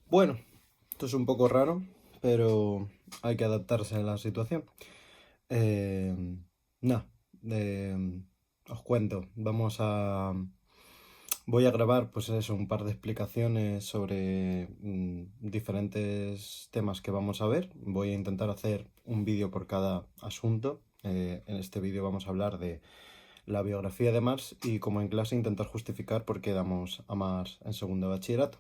Bueno, esto es un poco raro, pero hay que adaptarse a la situación. Eh, nada, os cuento. Voy a grabar, pues eso, un par de explicaciones sobre diferentes temas que vamos a ver. Voy a intentar hacer un vídeo por cada asunto. En este vídeo vamos a hablar de la biografía de Marx y, como en clase, intentar justificar por qué damos a Marx en segundo de bachillerato.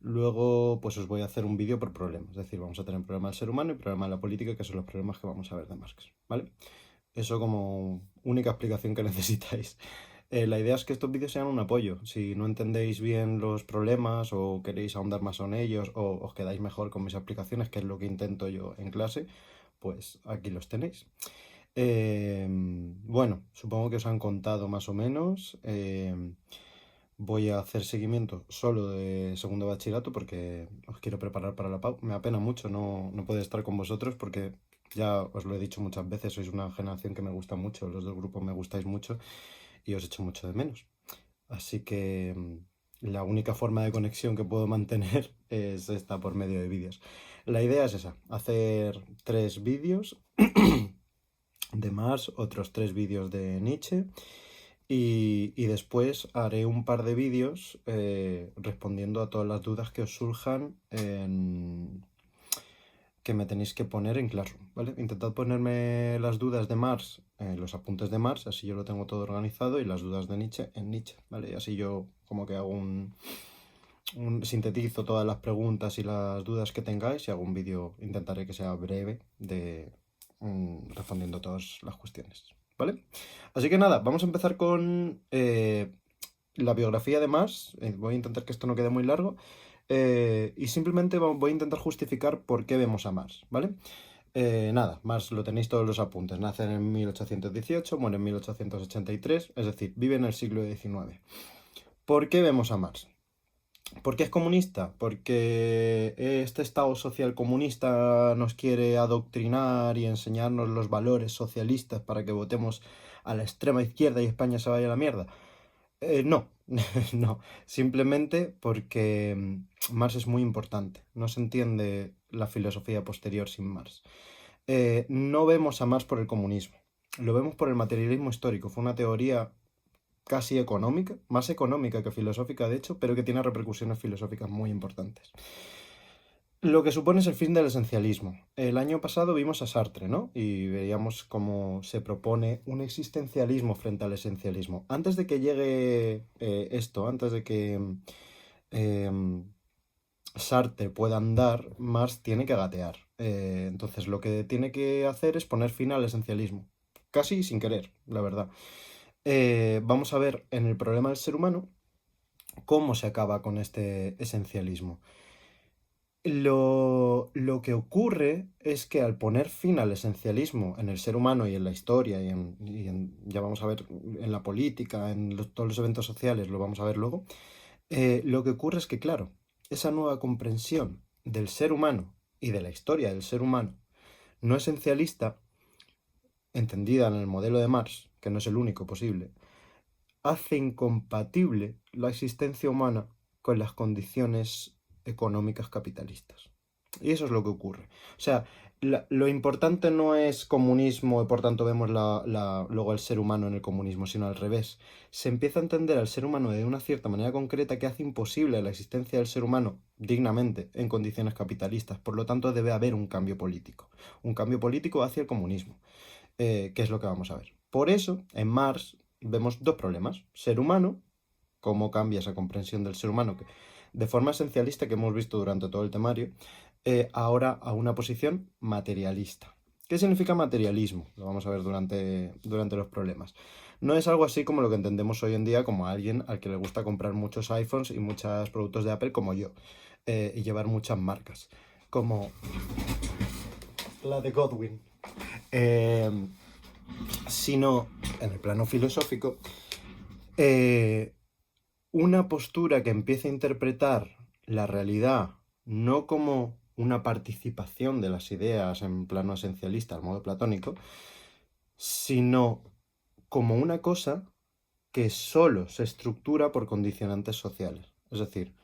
Luego, pues os voy a hacer un vídeo por problema. Es decir, vamos a tener problema del ser humano y problema de la política, que son los problemas que vamos a ver de Marx, ¿vale? Eso como única explicación que necesitáis. La idea es que estos vídeos sean un apoyo. Si no entendéis bien los problemas o queréis ahondar más en ellos o os quedáis mejor con mis explicaciones, que es lo que intento yo en clase, pues aquí los tenéis. Bueno, supongo que os han contado más o menos. Voy a hacer seguimiento solo de segundo bachillerato porque os quiero preparar para la PAU. Me apena mucho no poder estar con vosotros porque ya os lo he dicho muchas veces, sois una generación que me gusta mucho, los dos grupos me gustáis mucho y os echo mucho de menos. Así que la única forma de conexión que puedo mantener es esta por medio de vídeos. La idea es esa, hacer 3 vídeos de Marx, otros 3 vídeos de Nietzsche y después haré un par de vídeos respondiendo a todas las dudas que os surjan que me tenéis que poner en Classroom, ¿vale? Intentad ponerme las dudas de Marx, los apuntes de Marx, así yo lo tengo todo organizado, y las dudas de Nietzsche en Nietzsche, ¿vale? Y así yo como que hago sintetizo todas las preguntas y las dudas que tengáis y hago un vídeo, intentaré que sea breve, de respondiendo todas las cuestiones, ¿vale? Así que nada, vamos a empezar con la biografía de Marx. Voy a intentar que esto no quede muy largo. Y simplemente voy a intentar justificar por qué vemos a Marx, ¿vale? Nada, Marx lo tenéis todos los apuntes. Nace en 1818, muere en 1883, es decir, vive en el siglo XIX. ¿Por qué vemos a Marx? ¿Por qué es comunista? Porque este Estado social comunista nos quiere adoctrinar y enseñarnos los valores socialistas para que votemos a la extrema izquierda y España se vaya a la mierda. No, no, simplemente porque Marx es muy importante. No se entiende la filosofía posterior sin Marx. No vemos a Marx por el comunismo, lo vemos por el materialismo histórico. Fue una teoría casi económica, más económica que filosófica de hecho, pero que tiene repercusiones filosóficas muy importantes. Lo que supone es el fin del esencialismo. El año pasado vimos a Sartre, ¿no? Y veíamos cómo se propone un existencialismo frente al esencialismo. Antes de que llegue antes de que eh, Sartre pueda andar, Marx tiene que gatear. Entonces lo que tiene que hacer es poner fin al esencialismo. Casi sin querer, la verdad. Vamos a ver en el problema del ser humano cómo se acaba con este esencialismo. Lo que ocurre es que al poner fin al esencialismo en el ser humano y en la historia ya vamos a ver, en la política, en todos los eventos sociales, lo vamos a ver luego, lo que ocurre es que, claro, esa nueva comprensión del ser humano y de la historia del ser humano no esencialista, entendida en el modelo de Marx, que no es el único posible, hace incompatible la existencia humana con las condiciones económicas capitalistas. Y eso es lo que ocurre. O sea, lo importante no es comunismo y por tanto vemos luego al ser humano en el comunismo, sino al revés. Se empieza a entender al ser humano de una cierta manera concreta que hace imposible la existencia del ser humano dignamente en condiciones capitalistas. Por lo tanto, debe haber un cambio político. Un cambio político hacia el comunismo, que es lo que vamos a ver. Por eso, en Marx vemos dos problemas. Ser humano, cómo cambia esa comprensión del ser humano que, de forma esencialista que hemos visto durante todo el temario, ahora a una posición materialista. ¿Qué significa materialismo? Lo vamos a ver durante los problemas. No es algo así como lo que entendemos hoy en día como alguien al que le gusta comprar muchos iPhones y muchos productos de Apple como yo, y llevar muchas marcas, como la de Godwin. Eh, Sino, en el plano filosófico, eh, una postura que empiece a interpretar la realidad no como una participación de las ideas en plano esencialista, al modo platónico, sino como una cosa que solo se estructura por condicionantes sociales. Es decir,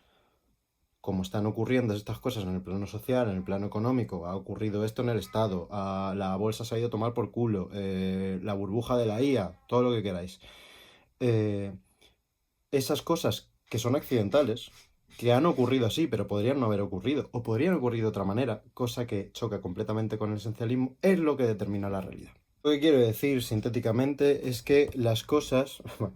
como están ocurriendo estas cosas en el plano social, en el plano económico, ha ocurrido esto en el Estado, la bolsa se ha ido a tomar por culo, la burbuja de la IA, todo lo que queráis. Eh, Esas cosas que son accidentales, que han ocurrido así, pero podrían no haber ocurrido, o podrían ocurrir de otra manera, cosa que choca completamente con el esencialismo, es lo que determina la realidad. Lo que quiero decir sintéticamente es que las cosas... Bueno,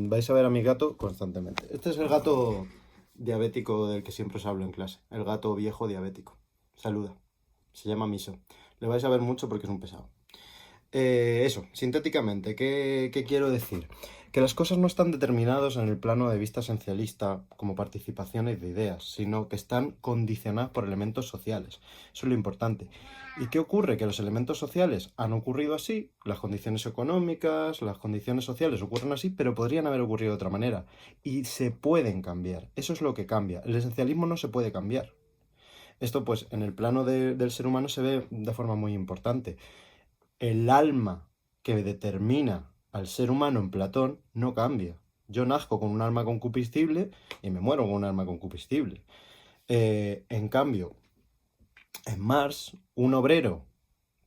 vais a ver a mi gato constantemente. Este es el gato diabético del que siempre os hablo en clase. El gato viejo diabético. Saluda. Se llama Miso. Le vais a ver mucho porque es un pesado. Eso, sintéticamente, ¿qué quiero decir? Que las cosas no están determinadas en el plano de vista esencialista como participaciones de ideas, sino que están condicionadas por elementos sociales. Eso es lo importante. ¿Y qué ocurre? Que los elementos sociales han ocurrido así, las condiciones económicas, las condiciones sociales ocurren así, pero podrían haber ocurrido de otra manera. Y se pueden cambiar. Eso es lo que cambia. El esencialismo no se puede cambiar. Esto, pues, en el plano del ser humano se ve de forma muy importante. El alma que determina al ser humano en Platón no cambia. Yo nazco con un alma concupiscible y me muero con un alma concupiscible. En cambio, en Marx, un obrero,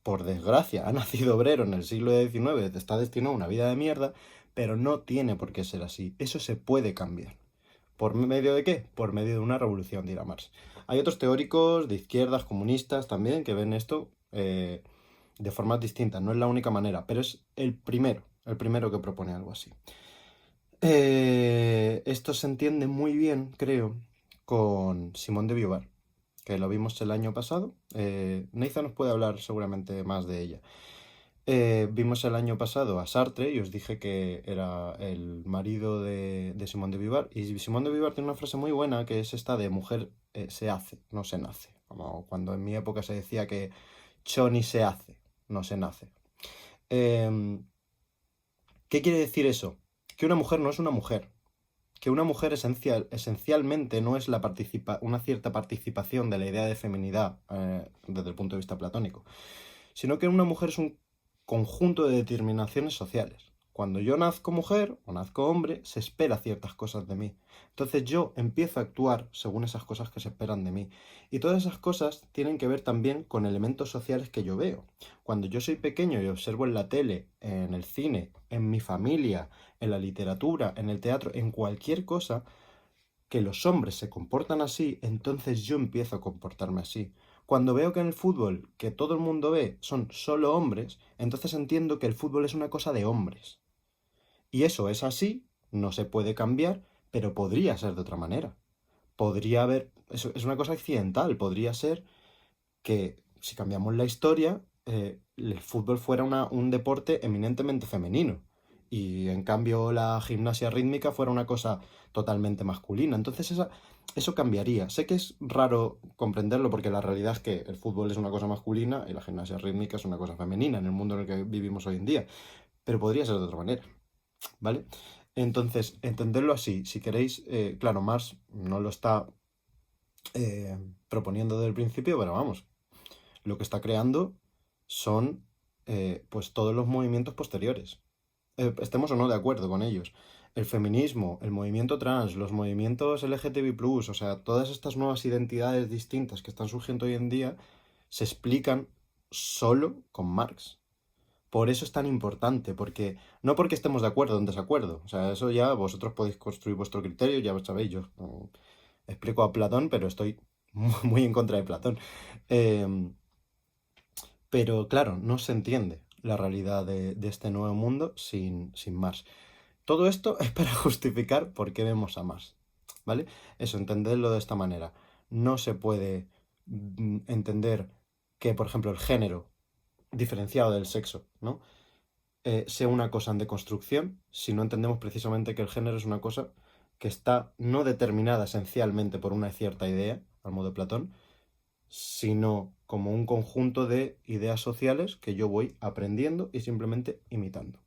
por desgracia, ha nacido obrero en el siglo XIX, está destinado a una vida de mierda, pero no tiene por qué ser así. Eso se puede cambiar. ¿Por medio de qué? Por medio de una revolución, dirá Marx. Hay otros teóricos de izquierdas, comunistas también, que ven esto de formas distintas. No es la única manera, pero es el primero que propone algo así. Esto se entiende muy bien, creo, con Simone de Beauvoir, que lo vimos el año pasado. Neiza nos puede hablar seguramente más de ella. Vimos el año pasado a Sartre y os dije que era el marido de Simone de Beauvoir. Y Simone de Beauvoir tiene una frase muy buena que es esta de mujer se hace, no se nace. Como cuando en mi época se decía que choni se hace, no se nace. Em, ¿Qué quiere decir eso? Que una mujer no es una mujer. Que una mujer esencialmente no es una cierta participación de la idea de feminidad desde el punto de vista platónico, sino que una mujer es un conjunto de determinaciones sociales. Cuando yo nazco mujer o nazco hombre, se espera ciertas cosas de mí. Entonces yo empiezo a actuar según esas cosas que se esperan de mí. Y todas esas cosas tienen que ver también con elementos sociales que yo veo. Cuando yo soy pequeño y observo en la tele, en el cine, en mi familia, en la literatura, en el teatro, en cualquier cosa, que los hombres se comportan así, entonces yo empiezo a comportarme así. Cuando veo que en el fútbol, que todo el mundo ve, son solo hombres, entonces entiendo que el fútbol es una cosa de hombres. Y eso es así, no se puede cambiar, pero podría ser de otra manera. Podría haber, eso es una cosa accidental, podría ser que si cambiamos la historia, el fútbol fuera un deporte eminentemente femenino y en cambio la gimnasia rítmica fuera una cosa totalmente masculina. Entonces eso cambiaría. Sé que es raro comprenderlo porque la realidad es que el fútbol es una cosa masculina y la gimnasia rítmica es una cosa femenina en el mundo en el que vivimos hoy en día, pero podría ser de otra manera, ¿vale? Entonces, entenderlo así, si queréis, claro, Marx no lo está proponiendo desde el principio, pero vamos, lo que está creando son pues todos los movimientos posteriores. Estemos o no de acuerdo con ellos. El feminismo, el movimiento trans, los movimientos LGTB+, o sea, todas estas nuevas identidades distintas que están surgiendo hoy en día se explican solo con Marx. Por eso es tan importante, porque no porque estemos de acuerdo o en desacuerdo, o sea, eso ya vosotros podéis construir vuestro criterio, ya lo sabéis, yo explico a Platón, pero estoy muy en contra de Platón. Em, pero claro, no se entiende la realidad de este nuevo mundo sin Marx. Todo esto es para justificar por qué vemos a Marx, ¿vale? Eso, entenderlo de esta manera. No se puede entender que, por ejemplo, el género diferenciado del sexo, ¿no? Sea una cosa en deconstrucción si no entendemos precisamente que el género es una cosa que está no determinada esencialmente por una cierta idea, al modo de Platón, sino como un conjunto de ideas sociales que yo voy aprendiendo y simplemente imitando.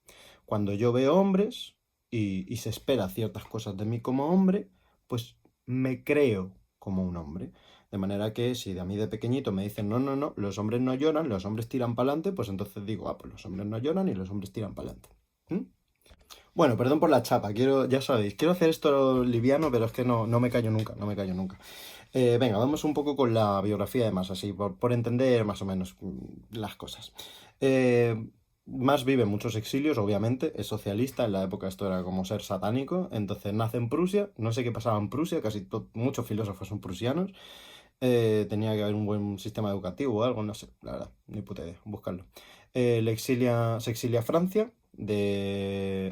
Cuando yo veo hombres y se espera ciertas cosas de mí como hombre, pues me creo como un hombre. De manera que si a mí de pequeñito me dicen, no, no, no, los hombres no lloran, los hombres tiran para adelante, pues entonces digo, pues los hombres no lloran y los hombres tiran para adelante. Bueno, perdón por la chapa, ya sabéis, quiero hacer esto liviano, pero es que no me callo nunca, no me callo nunca. Venga, vamos un poco con la biografía de Marx, así, por entender más o menos las cosas. Eh, Marx vive en muchos exilios, obviamente, es socialista, en la época esto era como ser satánico, entonces nace en Prusia, no sé qué pasaba en Prusia, muchos filósofos son prusianos, tenía que haber un buen sistema educativo o algo, no sé, la verdad, ni puta idea, buscarlo. Se exilia a Francia,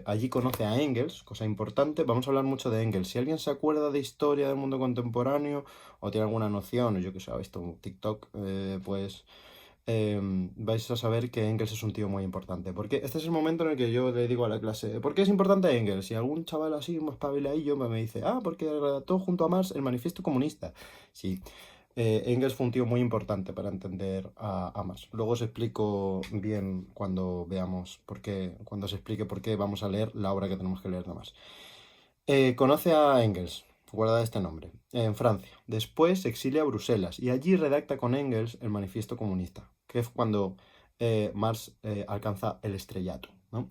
allí conoce a Engels, cosa importante. Vamos a hablar mucho de Engels. Si alguien se acuerda de historia del mundo contemporáneo o tiene alguna noción, o yo que sé, ha visto un TikTok, pues vais a saber que Engels es un tío muy importante. Porque este es el momento en el que yo le digo a la clase, ¿por qué es importante Engels? Y algún chaval así, más pabiladillo, me dice, porque redactó junto a Marx el Manifiesto Comunista. Sí, Engels fue un tío muy importante para entender a Marx. Luego os explico bien cuando veamos cuando os explique por qué vamos a leer la obra que tenemos que leer de Marx. Conoce a Engels, guarda este nombre, en Francia. Después se exilia a Bruselas y allí redacta con Engels el Manifiesto Comunista, que es cuando Marx alcanza el estrellato, ¿no?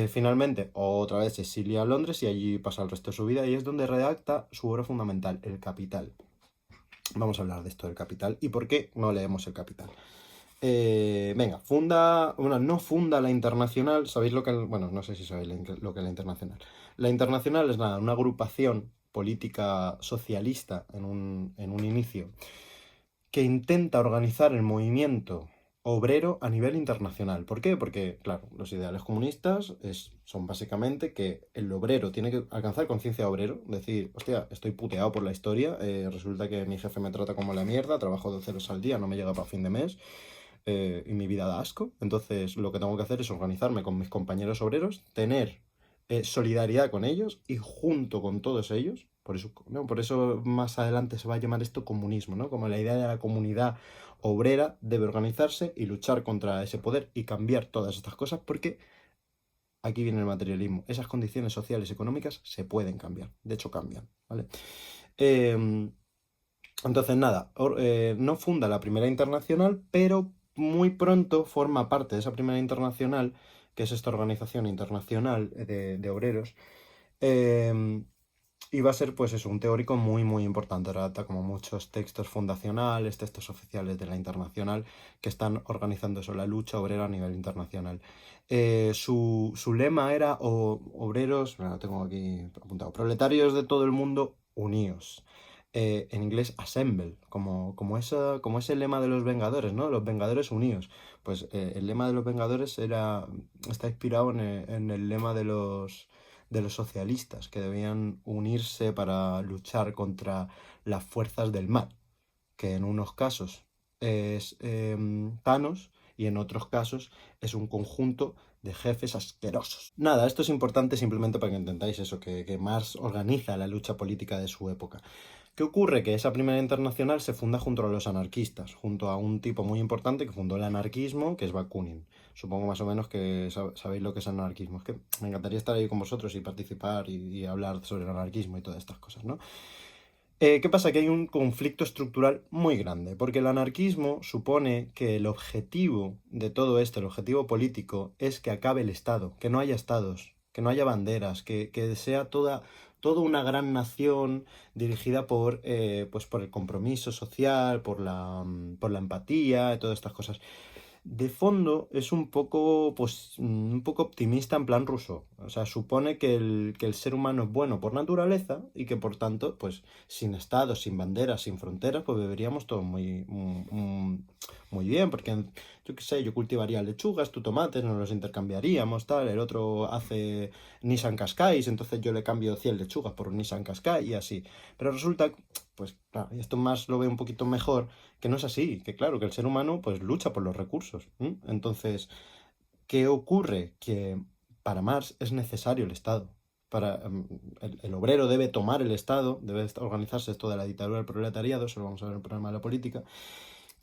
Finalmente, otra vez se exilia a Londres y allí pasa el resto de su vida y es donde redacta su obra fundamental, El Capital. Vamos a hablar de esto del Capital y por qué no leemos el Capital. Venga, no funda la Internacional, ¿sabéis lo que, bueno, no sé si sabéis lo que es la Internacional. La Internacional es nada, una agrupación política socialista en un inicio que intenta organizar el movimiento obrero a nivel internacional. ¿Por qué? Porque, claro, los ideales comunistas son básicamente que el obrero tiene que alcanzar conciencia obrero, decir, hostia, estoy puteado por la historia, resulta que mi jefe me trata como la mierda, trabajo 12 horas al día, no me llega para fin de mes, y mi vida da asco. Entonces, lo que tengo que hacer es organizarme con mis compañeros obreros, tener solidaridad con ellos y junto con todos ellos, por eso, ¿no? Por eso más adelante se va a llamar esto comunismo, ¿no? Como la idea de la comunidad obrera debe organizarse y luchar contra ese poder y cambiar todas estas cosas porque aquí viene el materialismo. Esas condiciones sociales y económicas se pueden cambiar, de hecho cambian, ¿vale? Em, entonces, nada, no funda la Primera Internacional, pero muy pronto forma parte de esa Primera Internacional, que es esta organización internacional de obreros, eh, y va a ser, pues eso, un teórico muy, muy importante. Redacta como muchos textos fundacionales, textos oficiales de la Internacional, que están organizando eso, la lucha obrera a nivel internacional. Su lema era obreros, bueno, lo tengo aquí apuntado, proletarios de todo el mundo, uníos. En inglés, assemble, como ese lema de los Vengadores, ¿no? Los Vengadores unidos. Pues el lema de los Vengadores está inspirado en el lema de los socialistas, que debían unirse para luchar contra las fuerzas del mal, que en unos casos es Thanos y en otros casos es un conjunto de jefes asquerosos. Nada, esto es importante simplemente para que entendáis eso, que Marx organiza la lucha política de su época. ¿Qué ocurre? Que esa primera internacional se funda junto a los anarquistas, junto a un tipo muy importante que fundó el anarquismo, que es Bakunin. Supongo más o menos que sabéis lo que es el anarquismo. Es que me encantaría estar ahí con vosotros y participar y hablar sobre el anarquismo y todas estas cosas, ¿no? ¿Qué pasa? Que hay un conflicto estructural muy grande, porque el anarquismo supone que el objetivo de todo esto, el objetivo político, es que acabe el Estado, que no haya estados, que no haya banderas, que sea toda una gran nación dirigida pues por el compromiso social, por la empatía y todas estas cosas. De fondo es un poco optimista en plan Rousseau. O sea, supone que el ser humano es bueno por naturaleza y que por tanto, pues sin estados, sin banderas, sin fronteras, pues viviríamos todos muy bien. Porque yo qué sé, yo cultivaría lechugas, tú tomates, nos los intercambiaríamos, tal. El otro hace Nissan Qashqai, entonces yo le cambio 100 lechugas por un Nissan Qashqai y así. Pero resulta, pues claro, y esto más lo veo un poquito mejor que no es así, que claro, que el ser humano pues lucha por los recursos. Entonces, ¿qué ocurre? Que para Marx es necesario el Estado. El obrero debe tomar el Estado, debe organizarse esto de la dictadura del proletariado, eso lo vamos a ver en el programa de la política.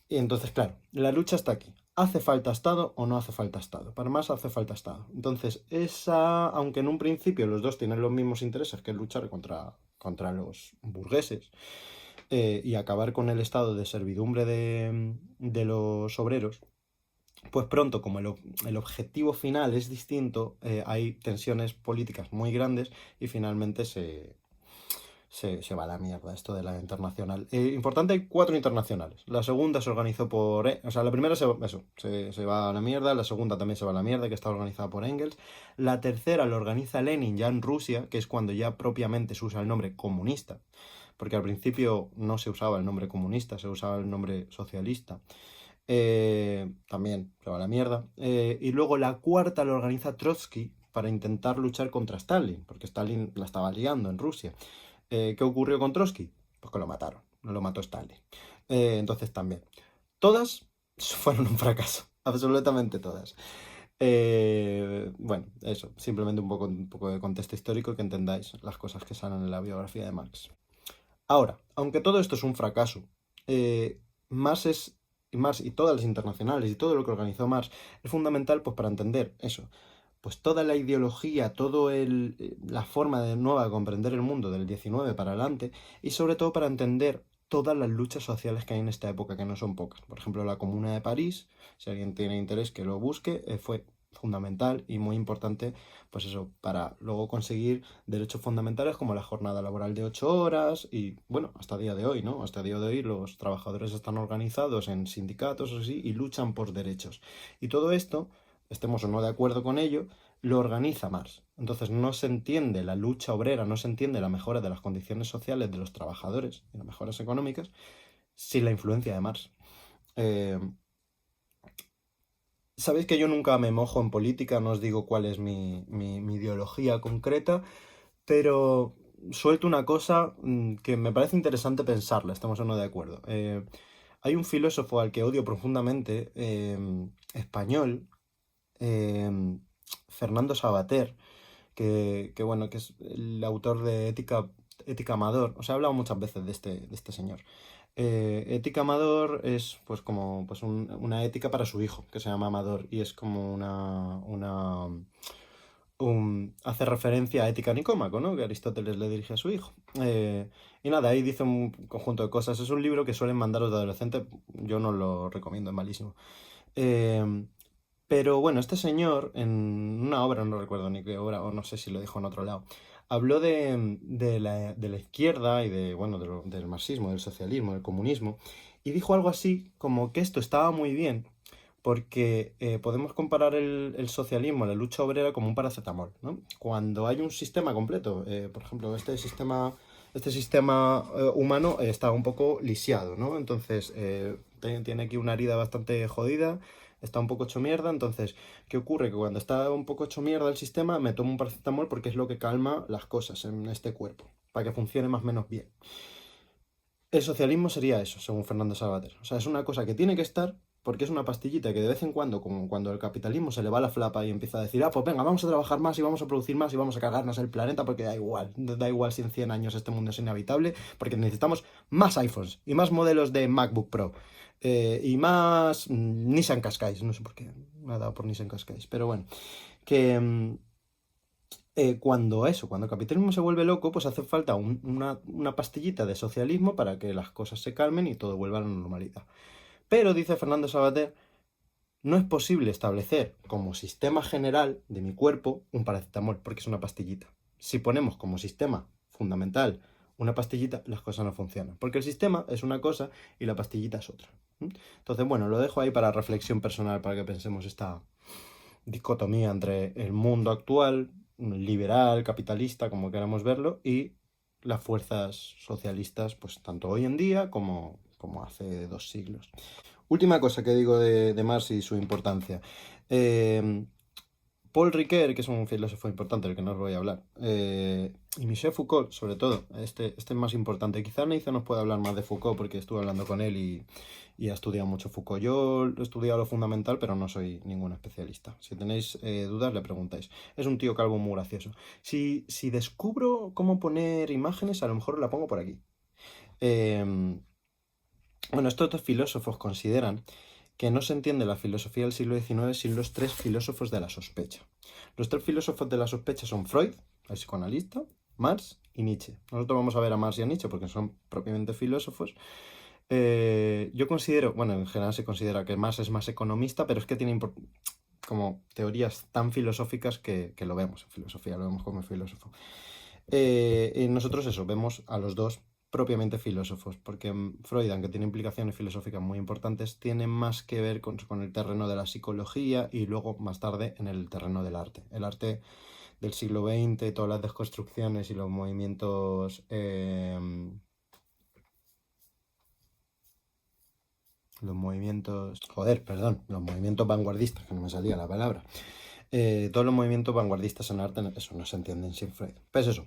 Y entonces, claro, la lucha está aquí. ¿Hace falta Estado o no hace falta Estado? Para Marx hace falta Estado. Entonces, aunque en un principio los dos tienen los mismos intereses, que es luchar contra los burgueses, y acabar con el estado de servidumbre de los obreros, pues pronto, como el objetivo final es distinto, hay tensiones políticas muy grandes y finalmente se va a la mierda esto de la internacional. Importante, hay 4 internacionales. La segunda se organizó por... o sea, la primera se va a la mierda, la segunda también se va a la mierda, que está organizada por Engels. La tercera lo organiza Lenin ya en Rusia, que es cuando ya propiamente se usa el nombre comunista, porque al principio no se usaba el nombre comunista, se usaba el nombre socialista. También se va a la mierda. Y luego la cuarta lo organiza Trotsky para intentar luchar contra Stalin, porque Stalin la estaba liando en Rusia. ¿Qué ocurrió con Trotsky? Pues que lo mataron, no lo mató Stalin. Entonces también. Todas fueron un fracaso, absolutamente todas. Bueno, eso, simplemente un poco de contexto histórico que entendáis las cosas que salen en la biografía de Marx. Ahora, aunque todo esto es un fracaso, Marx es Marx y todas las internacionales y todo lo que organizó Marx es fundamental pues para entender eso, pues toda la ideología, la forma de nueva de comprender el mundo del 19 para adelante y sobre todo para entender todas las luchas sociales que hay en esta época, que no son pocas. Por ejemplo, la Comuna de París, si alguien tiene interés que lo busque, fue fundamental y muy importante, pues eso, para luego conseguir derechos fundamentales como la jornada laboral de 8 horas y, bueno, hasta día de hoy, ¿no? Hasta día de hoy los trabajadores están organizados en sindicatos o así y luchan por derechos. Y todo esto, estemos o no de acuerdo con ello, lo organiza Marx. Entonces no se entiende la lucha obrera, no se entiende la mejora de las condiciones sociales de los trabajadores y las mejoras económicas sin la influencia de Marx. Eh, Sabéis que yo nunca me mojo en política, no os digo cuál es mi ideología concreta, pero suelto una cosa que me parece interesante pensarla, estamos o no de acuerdo. Hay un filósofo al que odio profundamente, español, eh, Fernando Savater, bueno, que es el autor de Ética Amador. Os he hablado muchas veces de este señor. Ética Amador es pues como pues una ética para su hijo, que se llama Amador, y es como hace referencia a Ética Nicómaco, ¿no? Que Aristóteles le dirige a su hijo. Y nada, ahí dice un conjunto de cosas. Es un libro que suelen mandaros de adolescente, yo no lo recomiendo, es malísimo. Eh, pero bueno, este señor, en una obra, no recuerdo ni qué obra, o no sé si lo dijo en otro lado, habló de la izquierda y bueno, del marxismo, del socialismo, del comunismo, y dijo algo así como que esto estaba muy bien porque podemos comparar el socialismo, la lucha obrera, como un paracetamol, ¿no? Cuando hay un sistema completo, por ejemplo, este sistema humano está un poco lisiado, ¿no? Entonces, tiene aquí una herida bastante jodida, está un poco hecho mierda, entonces, ¿qué ocurre? Que cuando está un poco hecho mierda el sistema, me tomo un paracetamol porque es lo que calma las cosas en este cuerpo, para que funcione más o menos bien. El socialismo sería eso, según Fernando Savater. O sea, es una cosa que tiene que estar porque es una pastillita que de vez en cuando, como cuando el capitalismo se le va la flapa y empieza a decir, ah, pues venga, vamos a trabajar más y vamos a producir más y vamos a cagarnos el planeta porque da igual si en 100 años este mundo es inhabitable, porque necesitamos más iPhones y más modelos de MacBook Pro y más Nissan Qashqai, no sé por qué me ha dado por Nissan Qashqai, pero bueno, que... cuando el capitalismo se vuelve loco, pues hace falta una pastillita de socialismo para que las cosas se calmen y todo vuelva a la normalidad. Pero, dice Fernando Savater, no es posible establecer como sistema general de mi cuerpo un paracetamol, porque es una pastillita. Si ponemos como sistema fundamental una pastillita, las cosas no funcionan. Porque el sistema es una cosa y la pastillita es otra. Entonces, bueno, lo dejo ahí para reflexión personal, para que pensemos esta dicotomía entre el mundo actual, liberal, capitalista, como queramos verlo, y las fuerzas socialistas, pues tanto hoy en día como hace 2 siglos. Última cosa que digo de Marx y su importancia. Eh, Paul Ricoeur, que es un filósofo importante del que no os voy a hablar, y Michel Foucault, sobre todo, este es más importante. Quizá Neisa nos pueda hablar más de Foucault porque estuve hablando con él y ha estudiado mucho Foucault. Yo he estudiado lo fundamental, pero no soy ningún especialista. Si tenéis dudas, le preguntáis. Es un tío calvo muy gracioso. Si descubro cómo poner imágenes, a lo mejor la pongo por aquí. Eh, bueno, estos 2 filósofos consideran que no se entiende la filosofía del siglo XIX sin los 3 filósofos de la sospecha. Los 3 filósofos de la sospecha son Freud, el psicoanalista, Marx y Nietzsche. Nosotros vamos a ver a Marx y a Nietzsche porque son propiamente filósofos. Yo considero, bueno, en general se considera que Marx es más economista, pero es que tiene como teorías tan filosóficas que lo vemos en filosofía, lo vemos como filósofo. Y nosotros eso, vemos a los dos propiamente filósofos, porque Freud, aunque tiene implicaciones filosóficas muy importantes, tiene más que ver con el terreno de la psicología y luego más tarde en el terreno del arte. El arte del siglo XX, todas las desconstrucciones y los movimientos... los movimientos vanguardistas, que no me salía la palabra. Todos los movimientos vanguardistas en arte, eso no se entienden sin Freud. Pues eso,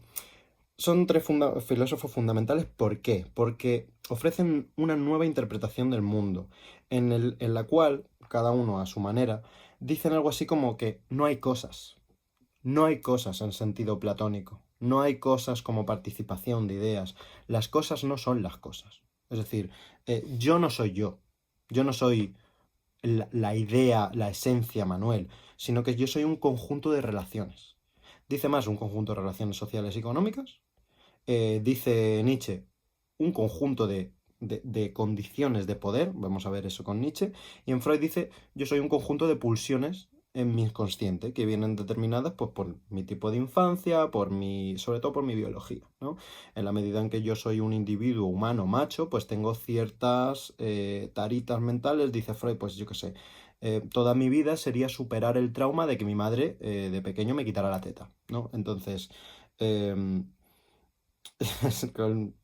son tres filósofos fundamentales. ¿Por qué? Porque ofrecen una nueva interpretación del mundo, en la cual, cada uno a su manera, dicen algo así como que no hay cosas. No hay cosas en sentido platónico. No hay cosas como participación de ideas. Las cosas no son las cosas. Es decir, yo no soy yo. Yo no soy la idea, la esencia, Manuel, sino que yo soy un conjunto de relaciones. Dice más un conjunto de relaciones sociales y económicas. Dice Nietzsche un conjunto de condiciones de poder. Vamos a ver eso con Nietzsche. Y en Freud dice yo soy un conjunto de pulsiones en mi inconsciente que vienen determinadas pues, por mi tipo de infancia, sobre todo por mi biología, ¿no? En la medida en que yo soy un individuo humano macho, pues tengo ciertas taritas mentales, dice Freud, pues yo qué sé, toda mi vida sería superar el trauma de que mi madre de pequeño me quitara la teta, ¿no? Entonces, em, con-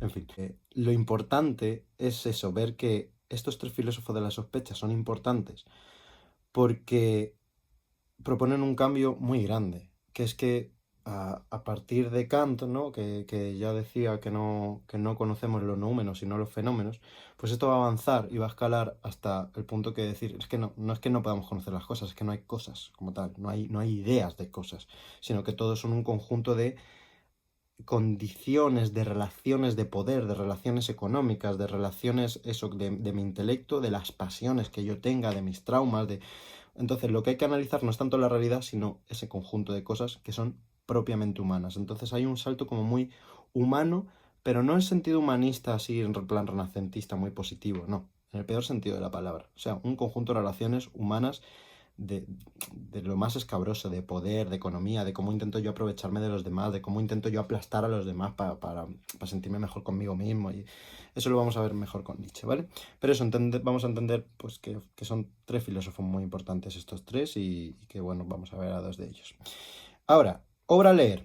en fin, lo importante es eso, ver que estos tres filósofos de la sospecha son importantes porque proponen un cambio muy grande, que es que a partir de Kant, ¿no? que ya decía que no conocemos los númenos sino los fenómenos, pues esto va a avanzar y va a escalar hasta el punto que decir, es que no es que no podamos conocer las cosas, es que no hay cosas como tal, no hay ideas de cosas, sino que todos son un conjunto de condiciones, de relaciones de poder, de relaciones económicas, de relaciones, eso, de mi intelecto, de las pasiones que yo tenga, de mis traumas, de... Entonces lo que hay que analizar no es tanto la realidad, sino ese conjunto de cosas que son propiamente humanas. Entonces hay un salto como muy humano, pero no en sentido humanista, así en plan renacentista, muy positivo, no, en el peor sentido de la palabra. O sea, un conjunto de relaciones humanas de, de lo más escabroso, de poder, de economía, de cómo intento yo aprovecharme de los demás, de cómo intento yo aplastar a los demás para sentirme mejor conmigo mismo. Y eso lo vamos a ver mejor con Nietzsche, ¿vale? Pero eso, vamos a entender pues, que son tres filósofos muy importantes estos tres y que, bueno, vamos a ver a dos de ellos. Ahora, obra a leer.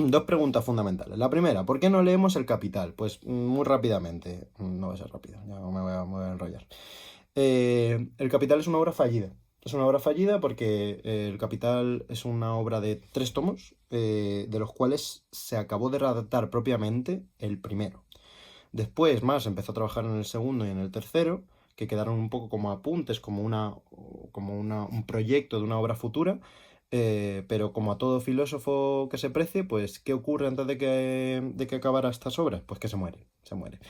Dos preguntas fundamentales. La primera, ¿por qué no leemos El Capital? Pues muy rápidamente, no va a ser rápido, ya me voy a enrollar. El Capital es una obra fallida. Es una obra fallida porque El Capital es una obra de 3 tomos, de los cuales se acabó de redactar propiamente el primero. Después Marx empezó a trabajar en el segundo y en el tercero, que quedaron un poco como apuntes, un proyecto de una obra futura, pero como a todo filósofo que se precie, pues ¿qué ocurre antes de que acabara estas obras? Pues que se muere, se muere.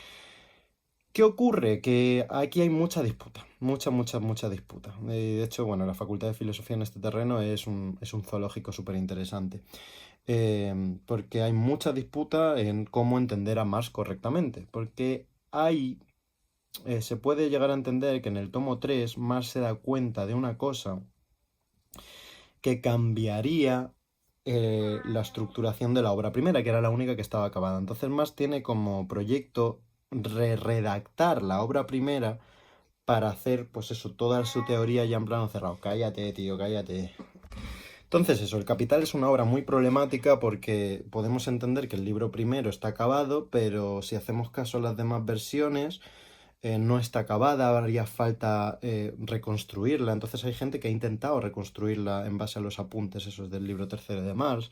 ¿Qué ocurre? Que aquí hay mucha disputa, mucha disputa. De hecho, bueno, la Facultad de Filosofía en este terreno es un zoológico súper interesante, porque hay mucha disputa en cómo entender a Marx correctamente, porque se puede llegar a entender que en el tomo 3 Marx se da cuenta de una cosa que cambiaría la estructuración de la obra primera, que era la única que estaba acabada. Entonces Marx tiene como proyecto redactar la obra primera para hacer, pues eso, toda su teoría ya en plano cerrado. Cállate, tío, cállate. Entonces eso, El Capital es una obra muy problemática porque podemos entender que el libro primero está acabado, pero si hacemos caso a las demás versiones, no está acabada, haría falta reconstruirla. Entonces hay gente que ha intentado reconstruirla en base a los apuntes esos del libro tercero de Marx.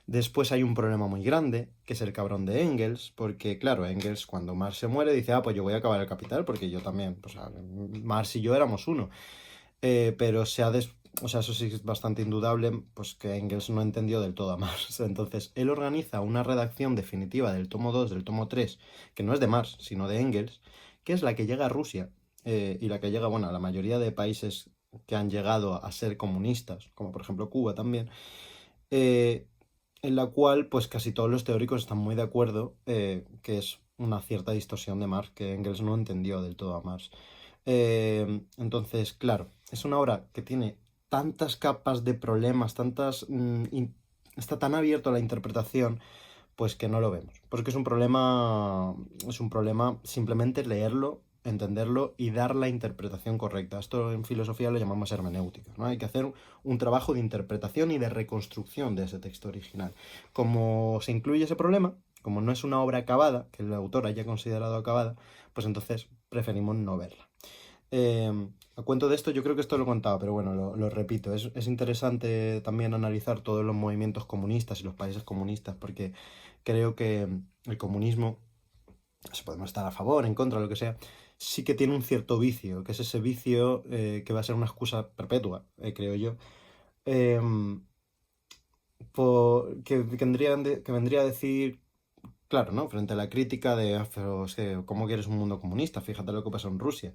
Después hay un problema muy grande, que es el cabrón de Engels, porque claro, Engels cuando Marx se muere dice, pues yo voy a acabar El Capital porque yo también, o sea, Marx y yo éramos uno. Pero o sea, eso sí es bastante indudable, pues que Engels no entendió del todo a Marx. Entonces, él organiza una redacción definitiva del tomo 2, del tomo 3, que no es de Marx, sino de Engels, que es la que llega a Rusia y la que llega, bueno, a la mayoría de países que han llegado a ser comunistas, como por ejemplo Cuba también, eh, en la cual pues casi todos los teóricos están muy de acuerdo que es una cierta distorsión de Marx, que Engels no entendió del todo a Marx. Entonces, claro, es una obra que tiene tantas capas de problemas, está tan abierto a la interpretación, pues que no lo vemos. Porque es un problema simplemente leerlo, entenderlo y dar la interpretación correcta. Esto en filosofía lo llamamos hermenéutica, ¿no? Hay que hacer un trabajo de interpretación y de reconstrucción de ese texto original. Como se incluye ese problema, como no es una obra acabada, que el autor haya considerado acabada, pues entonces preferimos no verla. A cuento de esto, yo creo que esto lo he contado, pero bueno, lo repito. Es interesante también analizar todos los movimientos comunistas y los países comunistas, porque creo que el comunismo, si podemos estar a favor, en contra, lo que sea, sí que tiene un cierto vicio, que es ese vicio que va a ser una excusa perpetua, creo yo, em, que vendría a decir, claro, ¿no? Frente a la crítica de, "Ah, pero es que, ¿cómo quieres un mundo comunista? Fíjate lo que pasó en Rusia".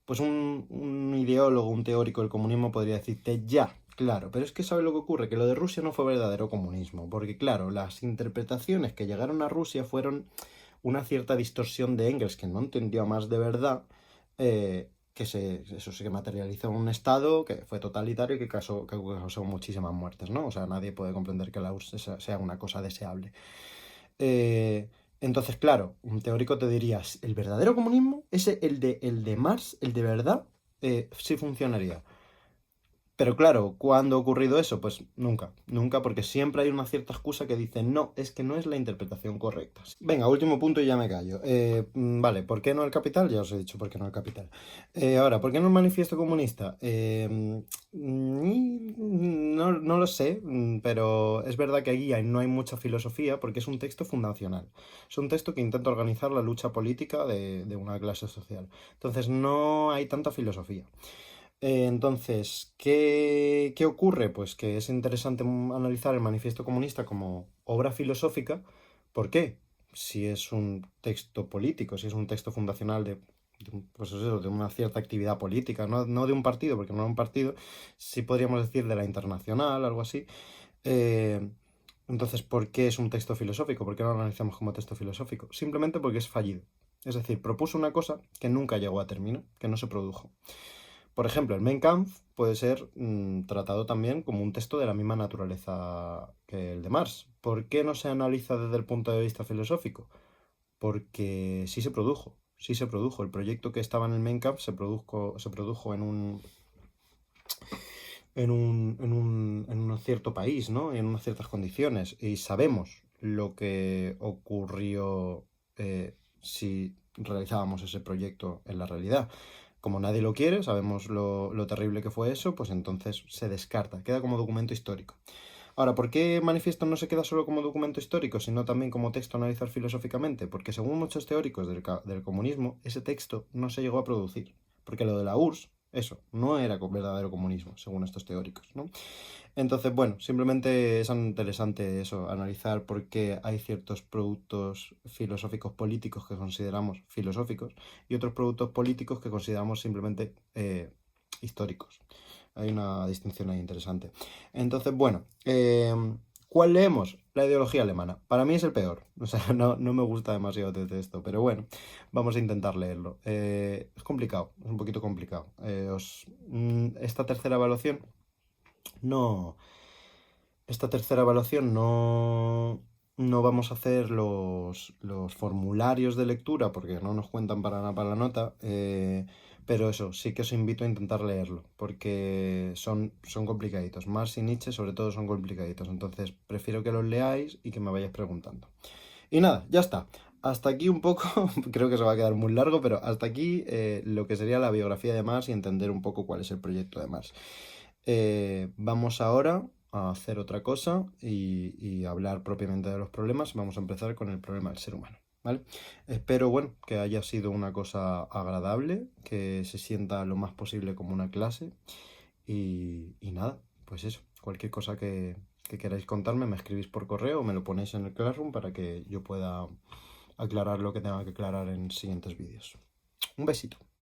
Pues un ideólogo, un teórico del comunismo podría decirte, ya, claro, pero es que ¿sabe lo que ocurre? Que lo de Rusia no fue verdadero comunismo, porque claro, las interpretaciones que llegaron a Rusia fueron una cierta distorsión de Engels, que no entendió más de verdad, eso se materializó en un estado que fue totalitario y que causó muchísimas muertes, ¿no? O sea, nadie puede comprender que la URSS sea una cosa deseable. Eh, entonces, claro, un teórico te diría, ¿el verdadero comunismo? Ese, el de Marx, el de verdad, sí funcionaría. Pero claro, ¿cuándo ha ocurrido eso? Pues nunca, nunca, porque siempre hay una cierta excusa que dice, no, es que no es la interpretación correcta. Venga, último punto y ya me callo. Vale, ¿por qué no el capital? Ya os he dicho por qué no el capital. Ahora, ¿por qué no el manifiesto comunista? No lo sé, pero es verdad que ahí no hay mucha filosofía porque es un texto fundacional. Es un texto que intenta organizar la lucha política de una clase social. Entonces no hay tanta filosofía. Entonces, ¿qué ocurre? Pues que es interesante analizar el Manifiesto Comunista como obra filosófica. ¿Por qué? Si es un texto político, si es un texto fundacional pues eso, de una cierta actividad política, no de un partido, porque no era un partido, sí podríamos decir de la internacional, algo así. Eh, entonces, ¿por qué es un texto filosófico? ¿Por qué no lo analizamos como texto filosófico? Simplemente porque es fallido. Es decir, propuso una cosa que nunca llegó a término, que no se produjo. Por ejemplo, el Mein Kampf puede ser tratado también como un texto de la misma naturaleza que el de Marx. ¿Por qué no se analiza desde el punto de vista filosófico? Porque sí se produjo, sí se produjo. El proyecto que estaba en el Mein Kampf se produjo en un cierto país, ¿no? En unas ciertas condiciones. Y sabemos lo que ocurrió si realizábamos ese proyecto en la realidad. Como nadie lo quiere, sabemos lo terrible que fue eso, pues entonces se descarta, queda como documento histórico. Ahora, ¿por qué Manifiesto no se queda solo como documento histórico, sino también como texto a analizar filosóficamente? Porque según muchos teóricos del comunismo, ese texto no se llegó a producir. Porque lo de la URSS, eso, no era verdadero comunismo, según estos teóricos, ¿no? Entonces, bueno, simplemente es interesante eso, analizar por qué hay ciertos productos filosóficos políticos que consideramos filosóficos y otros productos políticos que consideramos simplemente históricos. Hay una distinción ahí interesante. Entonces, bueno, ¿cuál leemos? La ideología alemana. Para mí es el peor. O sea, no me gusta demasiado de esto, pero bueno, vamos a intentar leerlo. Es complicado, es un poquito complicado. Esta tercera evaluación no. Esta tercera evaluación no vamos a hacer los formularios de lectura porque no nos cuentan para nada para la nota, pero eso, sí que os invito a intentar leerlo porque son complicaditos. Marx y Nietzsche sobre todo son complicaditos, entonces prefiero que los leáis y que me vayáis preguntando. Y nada, ya está. Hasta aquí un poco, creo que se va a quedar muy largo, pero hasta aquí lo que sería la biografía de Marx y entender un poco cuál es el proyecto de Marx. Vamos ahora a hacer otra cosa y hablar propiamente de los problemas. Vamos a empezar con el problema del ser humano, ¿vale? Espero, bueno, que haya sido una cosa agradable, que se sienta lo más posible como una clase y nada, pues eso, cualquier cosa que queráis contarme, me escribís por correo o me lo ponéis en el Classroom para que yo pueda aclarar lo que tenga que aclarar en siguientes vídeos. Un besito.